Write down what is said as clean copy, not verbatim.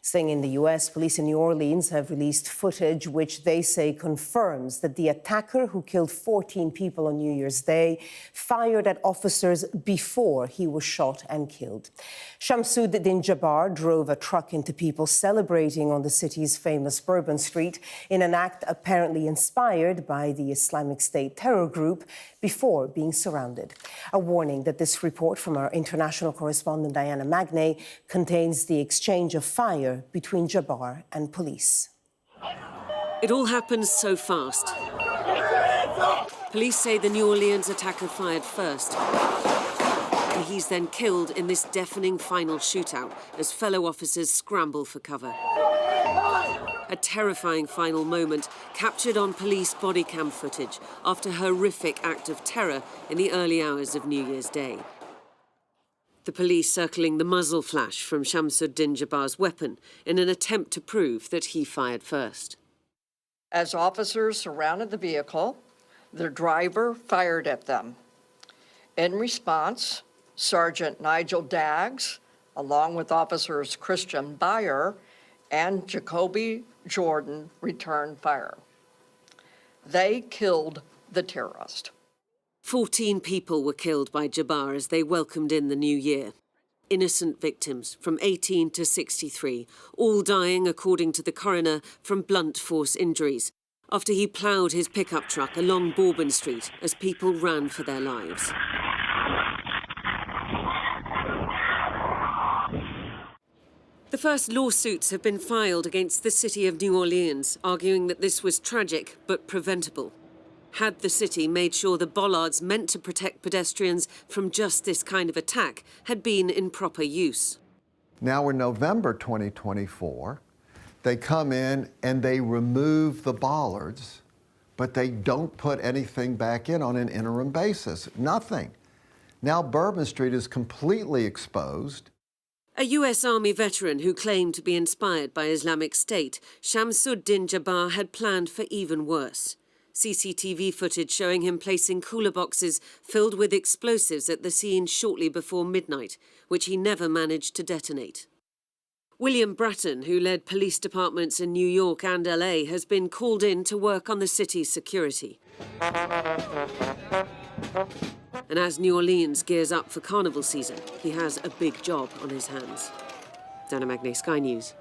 Staying in the U.S., police in New Orleans have released footage which they say confirms that the attacker who killed 14 people on New Year's Day fired at officers before he was shot and killed. Shamsud-Din Jabbar drove a truck into people celebrating on the city's famous Bourbon Street in an act apparently inspired by the Islamic State terror group before being surrounded. A warning that this report from our international correspondent Diana Magnay contains the exchange of fire between Jabbar and police. It all happens so fast. Police say the New Orleans attacker fired first, and he's then killed in this deafening final shootout as fellow officers scramble for cover. A terrifying final moment captured on police Bodycam footage after a horrific act of terror in the early hours of New Year's Day. The police circling the muzzle flash from Shamsud-Din Jabbar's weapon in an attempt to prove that he fired first. As officers surrounded the vehicle, the driver fired at them. In response, Sergeant Nigel Daggs, along with officers Christian Beyer and Jacoby Jordan, returned fire. They killed the terrorist. 14 people were killed by Jabbar as they welcomed in the new year. Innocent victims from 18 to 63, all dying, according to the coroner, from blunt force injuries after he ploughed his pickup truck along Bourbon Street as people ran for their lives. The first lawsuits have been filed against the city of New Orleans, arguing that this was tragic but preventable. Had the city made sure the bollards meant to protect pedestrians from just this kind of attack had been in proper use. Now in November 2024, they come in and they remove the bollards, but they don't put anything back in on an interim basis. Nothing. Now Bourbon Street is completely exposed. A US Army veteran who claimed to be inspired by Islamic State, Shamsud-Din Jabbar had planned for even worse. CCTV footage showing him placing cooler boxes filled with explosives at the scene shortly before midnight, which he never managed to detonate. William Bratton, who led police departments in New York and LA, has been called in to work on the city's security. And as New Orleans gears up for carnival season, he has a big job on his hands. Diana Magnay, Sky News.